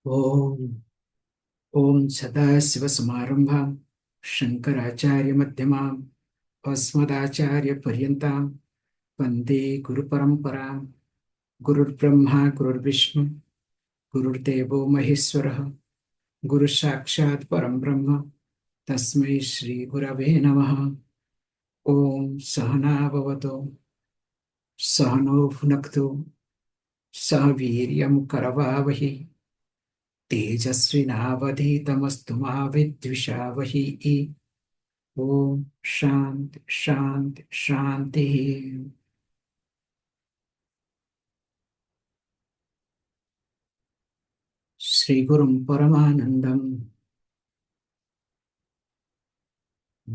Om Om Sadashivasamarambham Shankaracharya Madhyamam Asmadacharya Paryantam Vande Guru Paramparam Gurur Brahma Gurur Vishnu Gurur Devo Maheswaraha Guru Sakshat Param Brahma Tasmai Shri Gurave Namaha Om Sahana Bhavato Sahano Bhunakto Sahaviryam Karavavahi तेजस्विनावधीतमस्तु मा विद्विषावहि ओम शांति शांति शांति। श्री गुरुं परमानंदं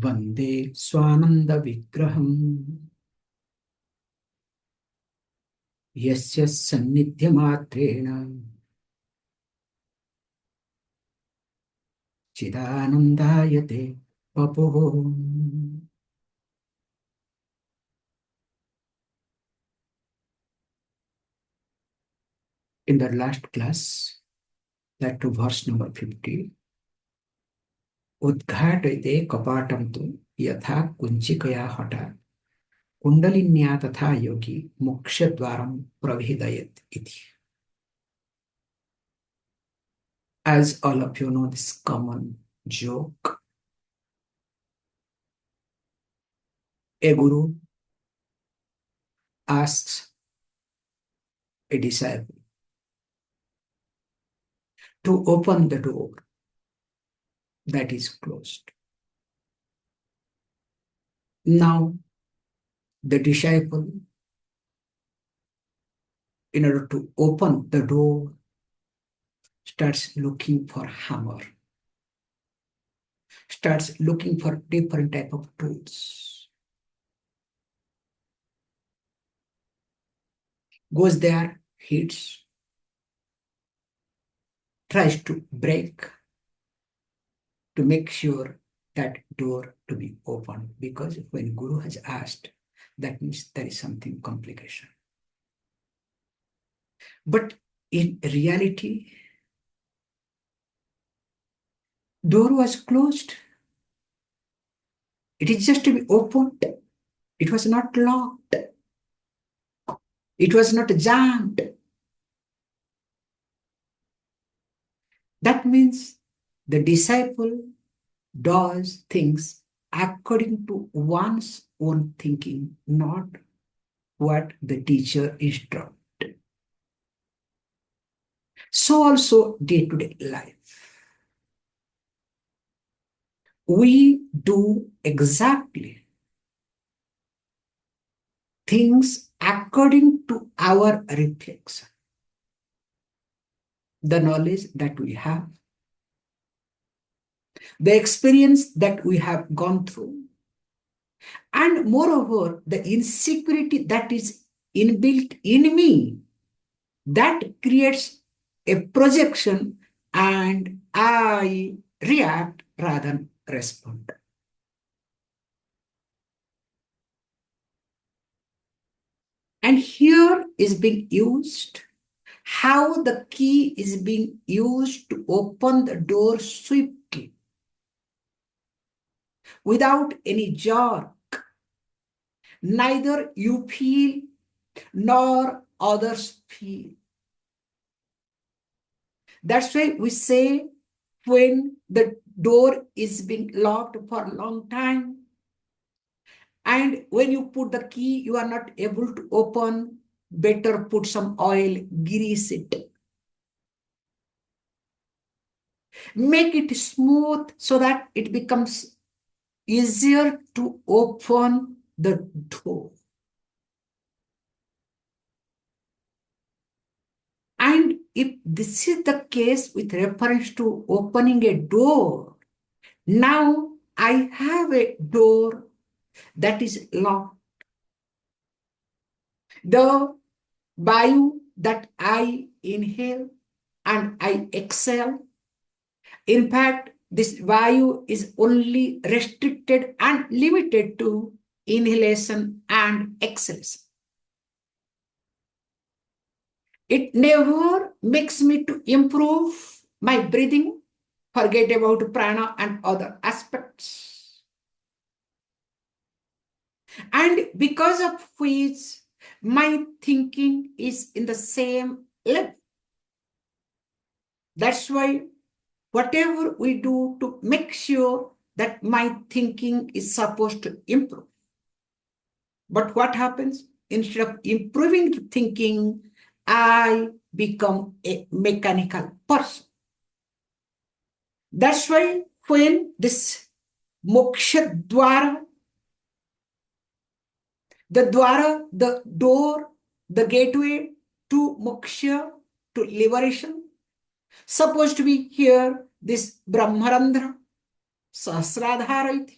वंदे स्वानंद विग्रहम् यस्य सन्निध्यमात्रेण चिदानन्दायते वपुः। In the last class, that to verse number 50, उद्घाटयते कपाटं तु यथा कुञ्चिकया हठात् कुण्डलिन्या तथा योगी मोक्षद्वारं प्रवेदयेत् इति. As all of you know this common joke, a guru asks a disciple to open the door that is closed. Now, the disciple, in order to open the door, starts looking for hammer, starts looking for different type of tools. Goes there, hits, tries to break to make sure that door to be opened, because when Guru has asked, that means there is something complication. But in reality, door was closed. It is just to be opened. It was not locked. It was not jammed. That means the disciple does things according to one's own thinking, not what the teacher instructed. So also day-to-day life. We do exactly things according to our reflection, the knowledge that we have, the experience that we have gone through, and moreover, the insecurity that is inbuilt in me, that creates a projection and I react rather than respond. And here is being used how the key is being used to open the door swiftly without any jerk. Neither you feel nor others feel. That's why we say when the door is being locked for a long time, and when you put the key, you are not able to open, better put some oil, grease it. Make it smooth so that it becomes easier to open the door. And if this is the case with reference to opening a door, now I have a door that is locked. The vayu that I inhale and I exhale, in fact, this vayu is only restricted and limited to inhalation and exhalation. It never makes me to improve my breathing, forget about prana and other aspects. And because of which my thinking is in the same level. That's why whatever we do to make sure that my thinking is supposed to improve. But what happens? Instead of improving the thinking, I become a mechanical person. That's why when this moksha dwara, the door, the gateway to moksha, to liberation, supposed to be here, this Brahmarandhra, Sahasradhara.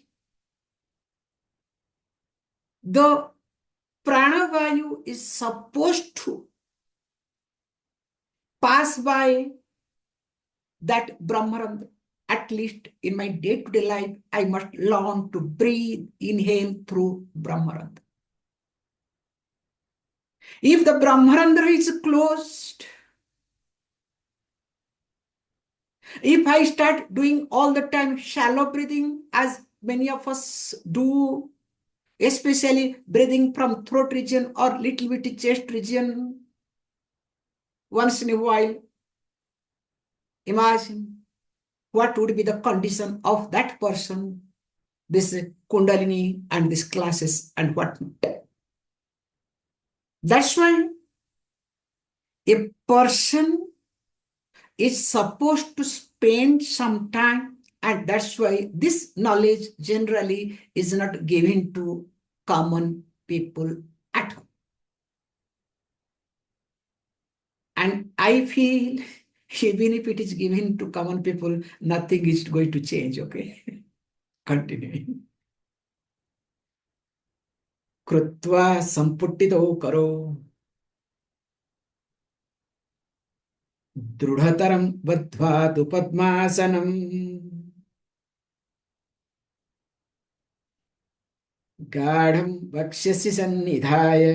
The pranavayu is supposed to pass by that Brahmarandhra. At least in my day-to-day life, I must learn to breathe, inhale through Brahmarandhra. If the Brahmarandhra is closed, if I start doing all the time shallow breathing, as many of us do, especially breathing from throat region or little bit chest region, once in a while, imagine what would be the condition of that person, this Kundalini and these classes and whatnot. That's why a person is supposed to spend some time, and that's why this knowledge generally is not given to common people at all. And I feel even if it is given to common people, nothing is going to change, okay? Continuing. Krutva samputtito karo दृढ़तरं बद्ध्वा तु पद्मासनम् गाढं वक्ष्यसि सन्निधाय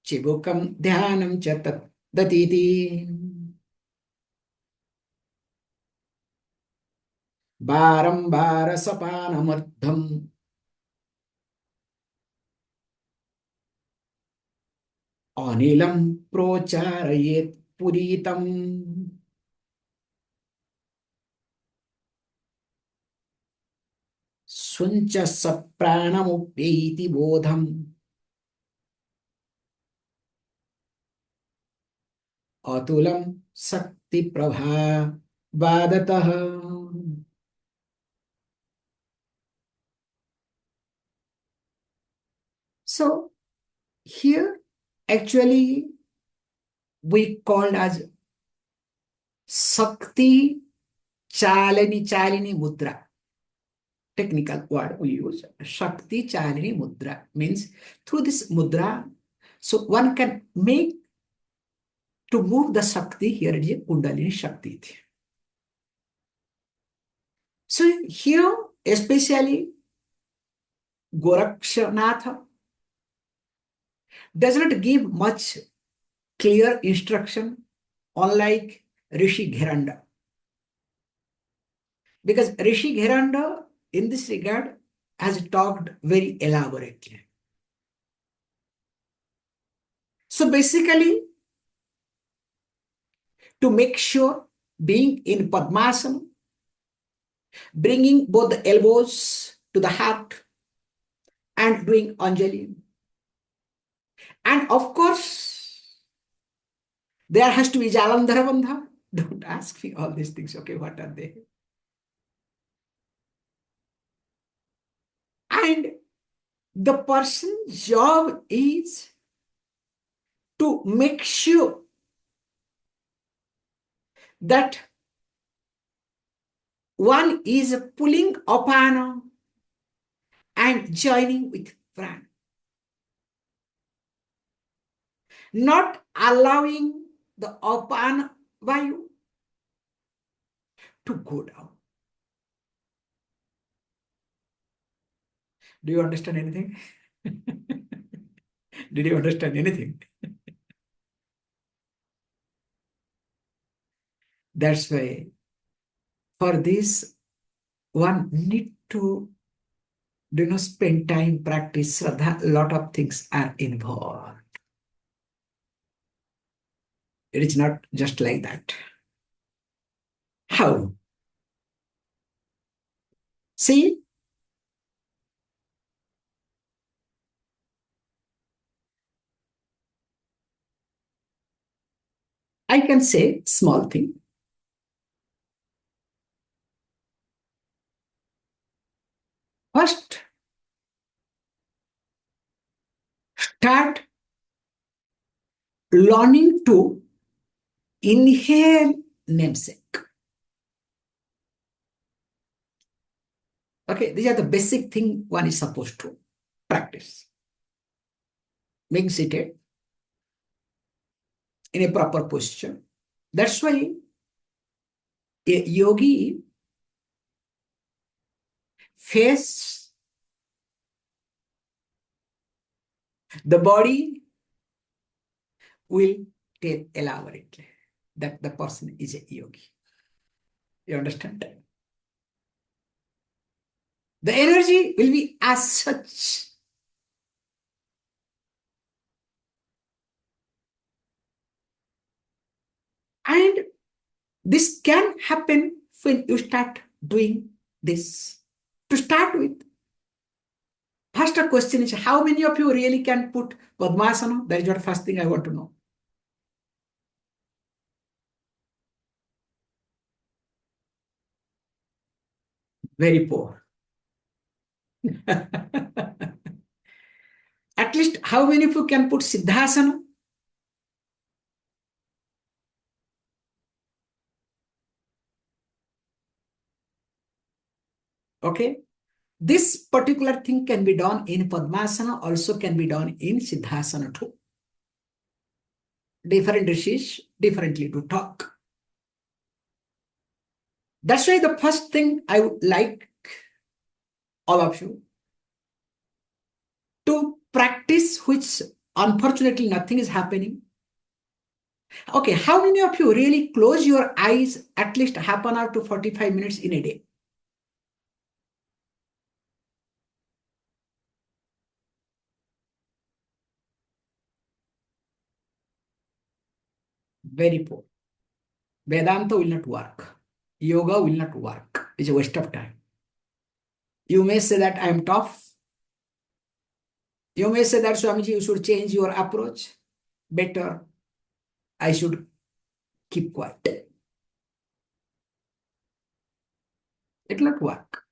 चिबुकं ध्यानं च तद्दतीति बारंबार सपानमर्धम् अनिलं प्रोचारयेत् पुरीतम् स्वञ्च सप्राणमुप्यैति बोधम् अतुलं शक्ति Prabha वादतः. So here actually we called as Sakti Chalini Mudra. Technical word we use. Shakti Chalini Mudra means through this mudra, so one can make to move the Shakti. Here it is Kundalini Shakti. So here especially Goraksha does not give much clear instruction, unlike Rishi Gheranda. Because Rishi Gheranda, in this regard, has talked very elaborately. So basically, to make sure being in Padmasana, bringing both the elbows to the heart and doing Anjali. And of course, there has to be Jalandhara Bandha. Don't ask me all these things. Okay, what are they? And the person's job is to make sure that one is pulling apana and joining with prana, not allowing the apana vayu to go down. Do you understand anything? Did you understand anything? That's why for this, one need to spend time, practice, Shraddha. A lot of things are involved. It is not just like that. How? See, I can say small thing. First, start learning to inhale namesake. Okay, these are the basic thing one is supposed to practice. Being seated in a proper posture. That's why a yogi face the body will tell elaborately that the person is a yogi. You understand? The energy will be as such. And this can happen when you start doing this. To start with, first a question is, how many of you really can put Padmasana? That is what first thing I want to know. Very poor. At least how many of you can put Siddhasana? Okay. This particular thing can be done in Padmasana, also can be done in Siddhasana too. Different rishis differently to talk. That's why the first thing I would like all of you to practice, which unfortunately nothing is happening. Okay, how many of you really close your eyes at least half an hour to 45 minutes in a day? Very poor. Vedanta will not work. Yoga will not work. It's a waste of time. You may say that I am tough. You may say that, Swamiji, you should change your approach. Better, I should keep quiet. It will not work.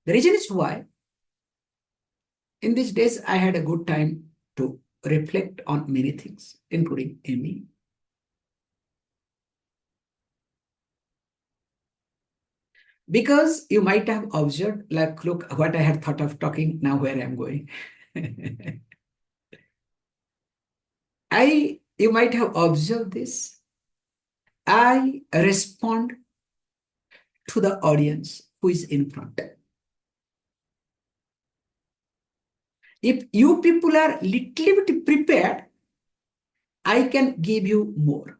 The reason is why in these days I had a good time to reflect on many things, including me. Because you might have observed, like, look what I had thought of talking, now where I'm going. You might have observed this. I respond to the audience who is in front. If you people are little bit prepared, I can give you more.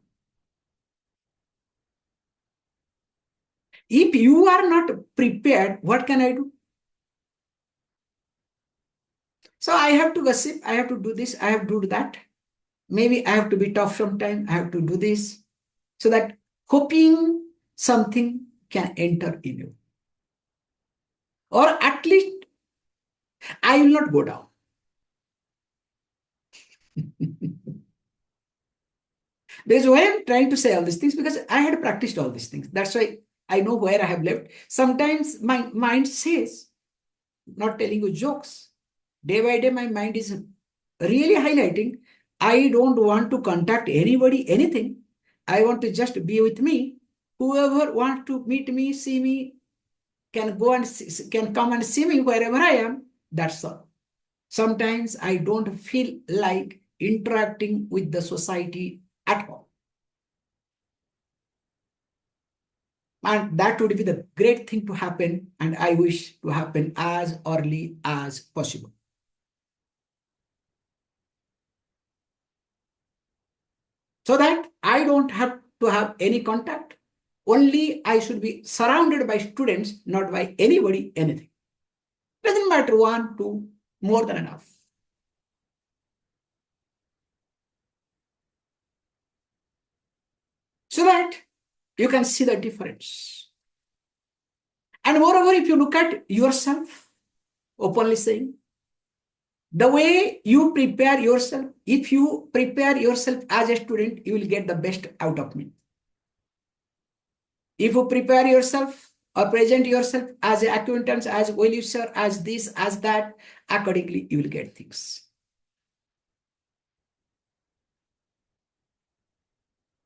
If you are not prepared, what can I do? So I have to gossip, I have to do this, I have to do that. Maybe I have to be tough sometime, I have to do this, so that hoping something can enter in you. Or at least I will not go down. That's why I'm trying to say all these things, because I had practiced all these things. That's why I know where I have left. Sometimes my mind says, not telling you jokes. Day by day, my mind is really highlighting. I don't want to contact anybody, anything. I want to just be with me. Whoever wants to meet me, see me, can go and can come and see me wherever I am. That's all. Sometimes I don't feel like interacting with the society at all. And that would be the great thing to happen, and I wish to happen as early as possible. so that I don't have to have any contact. Only I should be surrounded by students, not by anybody, anything. Doesn't matter, one, two, more than enough. So that you can see the difference. And moreover, if you look at yourself, openly saying, the way you prepare yourself, if you prepare yourself as a student, you will get the best out of me. If you prepare yourself or present yourself as an acquaintance, as well-wisher, as this, as that, accordingly, you will get things.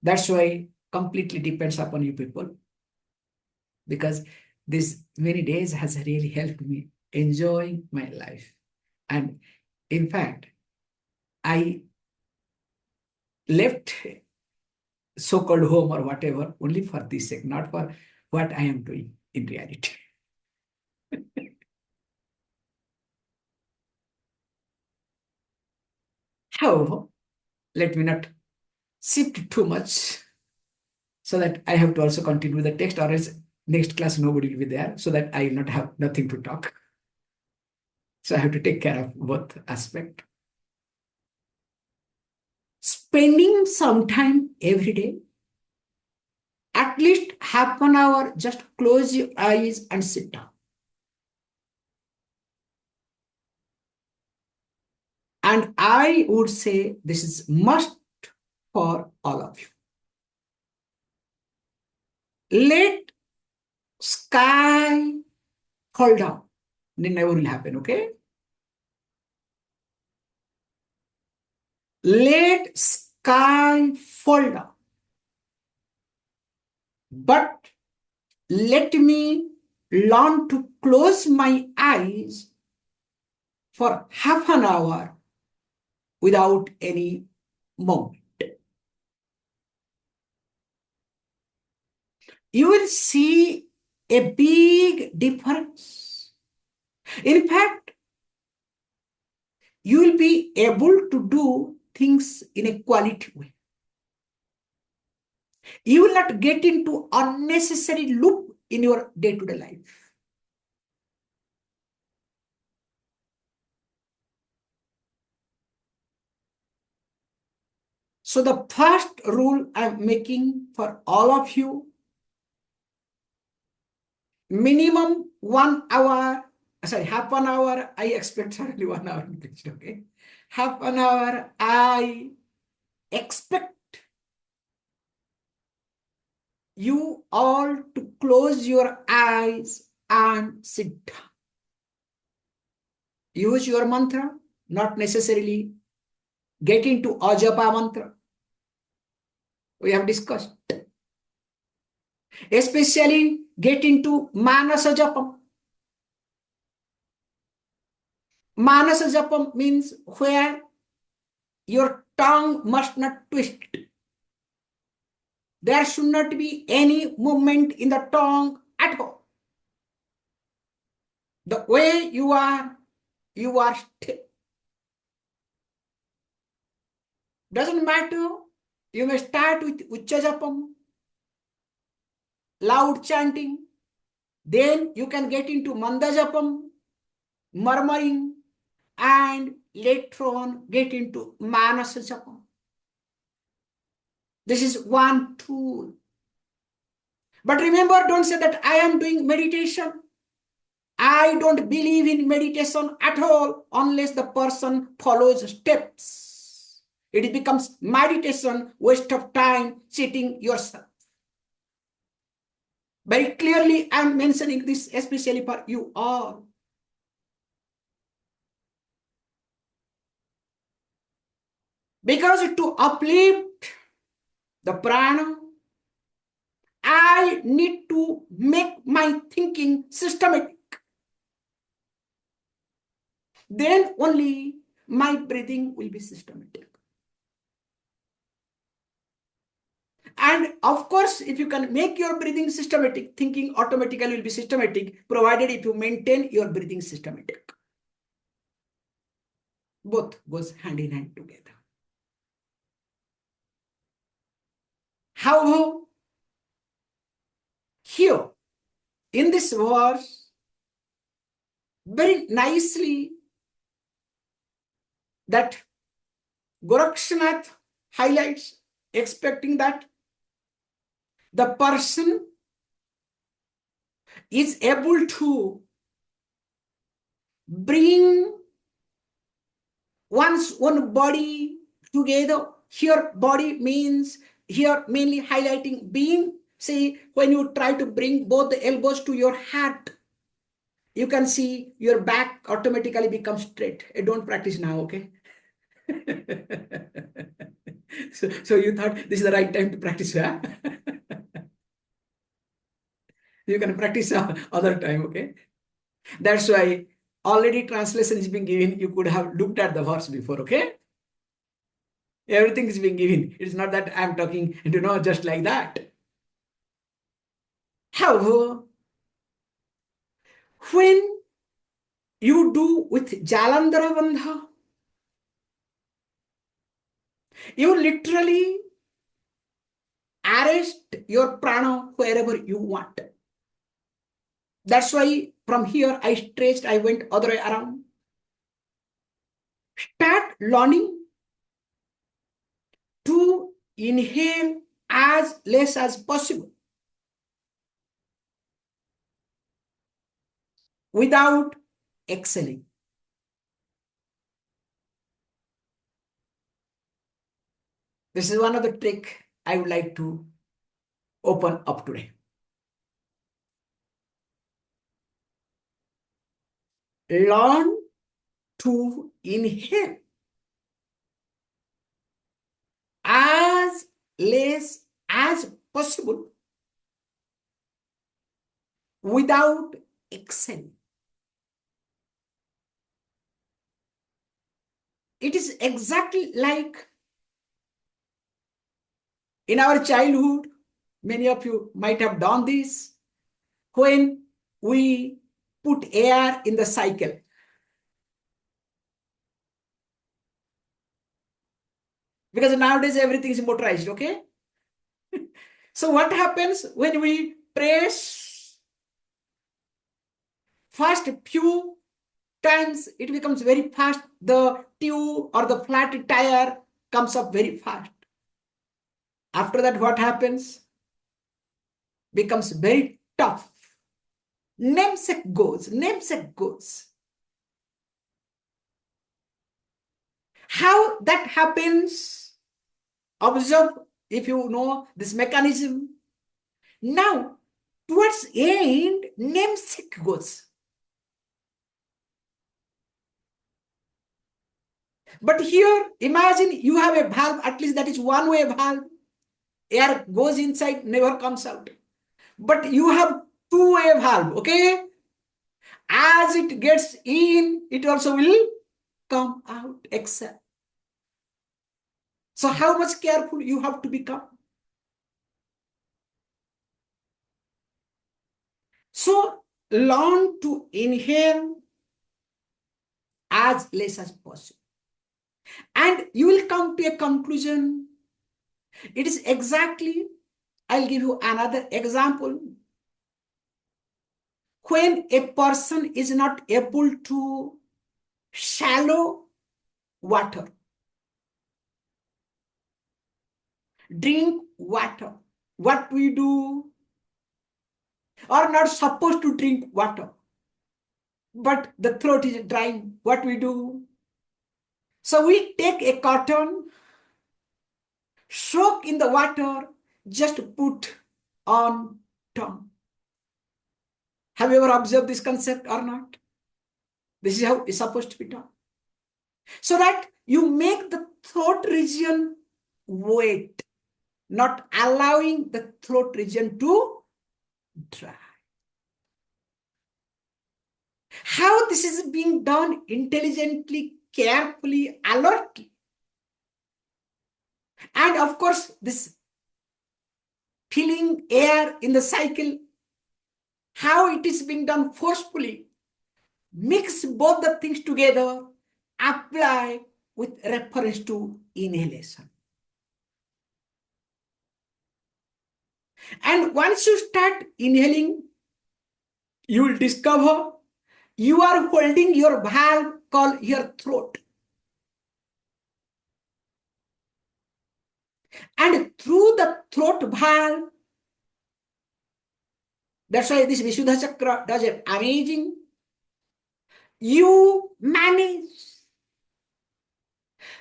That's why completely depends upon you people. Because this many days has really helped me enjoying my life. And in fact, I left so-called home or whatever only for this sake, not for what I am doing in reality. However, let me not shift too much so that I have to also continue the text, or else next class nobody will be there, so that I will not have nothing to talk. So I have to take care of both aspects. Spending some time every day, at least half an hour, just close your eyes and sit down. And I would say this is must for all of you. Let sky fall down. It never will happen, okay? Let sky fall down. But let me learn to close my eyes for half an hour without any movement. You will see a big difference. In fact, you will be able to do things in a quality way. You will not get into unnecessary loop in your day-to-day life. So the first rule I'm making for all of you, minimum 1 hour, sorry, half an hour, I expect certainly 1 hour, okay? Half an hour, I expect you all to close your eyes and sit down. Use your mantra, not necessarily get into ajapa mantra. We have discussed. Especially get into manasa japam. Manasa japam means where your tongue must not twist. There should not be any movement in the tongue at all. The way you are still. Doesn't matter. You may start with Ucha Japam, loud chanting. Then you can get into Manda Japam, murmuring, and later on get into Manasa Japam. This is one tool. But remember, don't say that I am doing meditation. I don't believe in meditation at all unless the person follows steps. It becomes meditation, waste of time, cheating yourself. Very clearly, I'm mentioning this especially for you all. Because to uplift the prana, I need to make my thinking systematic. Then only my breathing will be systematic. And of course, if you can make your breathing systematic, thinking automatically will be systematic, provided if you maintain your breathing systematic. Both goes hand in hand together. However, here in this verse, very nicely that Goraksha highlights, expecting that the person is able to bring one's own body together. Here, body means here mainly highlighting being. See, when you try to bring both the elbows to your heart, you can see your back automatically becomes straight. Don't practice now, okay? So you thought this is the right time to practice, huh? You can practice other time, okay? That's why already translation is being given. You could have looked at the verse before, okay? Everything is being given. It's not that I'm talking, just like that. However, when you do with Jalandhara Bandha, you literally arrest your prana wherever you want. That's why from here I stretched, I went other way around. Start learning to inhale as less as possible without exhaling. This is one of the tricks I would like to open up today. Learn to inhale as less as possible without exhaling. It is exactly like in our childhood, many of you might have done this, when we put air in the cycle. Because nowadays everything is motorized, okay? So what happens when we press first few times, it becomes very fast. The tube or the flat tire comes up very fast. After that, what happens? Becomes very tough. Namesake goes. How that happens? Observe if you know this mechanism. Now, towards end, namesake goes. But here, imagine you have a valve, at least that is one-way valve. Air goes inside, never comes out. But you have two-way valve, okay? As it gets in, it also will come out, exhale. So how much careful you have to become? So learn to inhale as less as possible. And you will come to a conclusion. It is exactly, I'll give you another example. When a person is not able to swallow water, drink water, what we do, or not supposed to drink water, but the throat is drying, what we do? So we take a cotton, soak in the water, just put on tongue. Have you ever observed this concept or not? This is how it's supposed to be done. So that you make the throat region wet, not allowing the throat region to dry. How this is being done intelligently, carefully, alertly. And of course, this filling air in the cycle, how it is being done forcefully. Mix both the things together, apply with reference to inhalation. And once you start inhaling, you will discover you are holding your valve called your throat. And through the throat valve, that's why this Vishuddha Chakra does it amazing. You manage.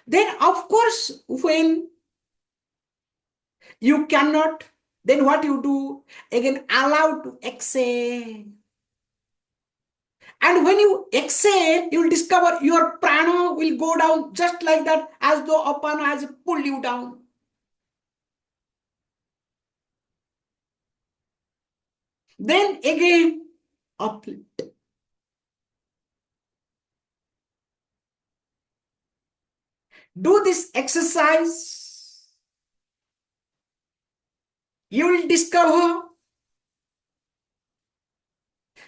Then, of course, when you cannot, then what you do? Again, allow to exhale. And when you exhale, you will discover your prana will go down just like that, as though apana has pulled you down. Then again, uplift. Do this exercise. You will discover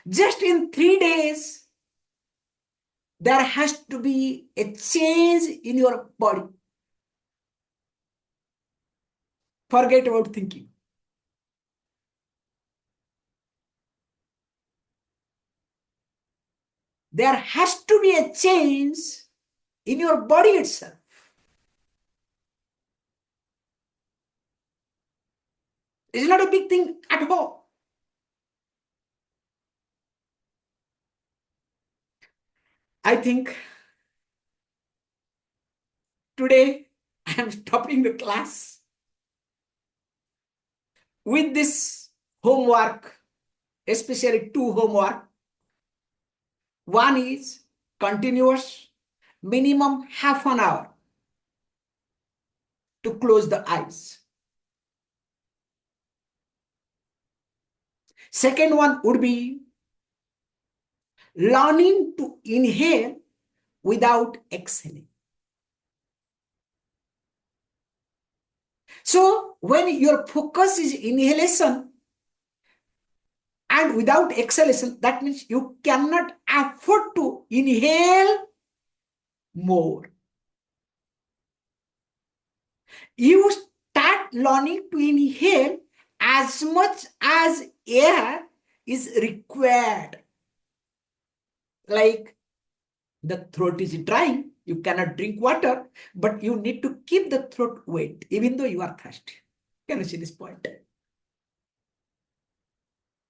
just in 3 days, there has to be a change in your body. Forget about thinking. There has to be a change in your body itself. It's not a big thing at all. I think today I am stopping the class with this homework, especially 2 homework. One is continuous, minimum half an hour to close the eyes. Second one would be learning to inhale without exhaling. So when your focus is inhalation and without exhalation, that means you cannot afford to inhale more. You start learning to inhale as much as air is required. Like the throat is dry, you cannot drink water, but you need to keep the throat wet, even though you are thirsty. Can you see this point?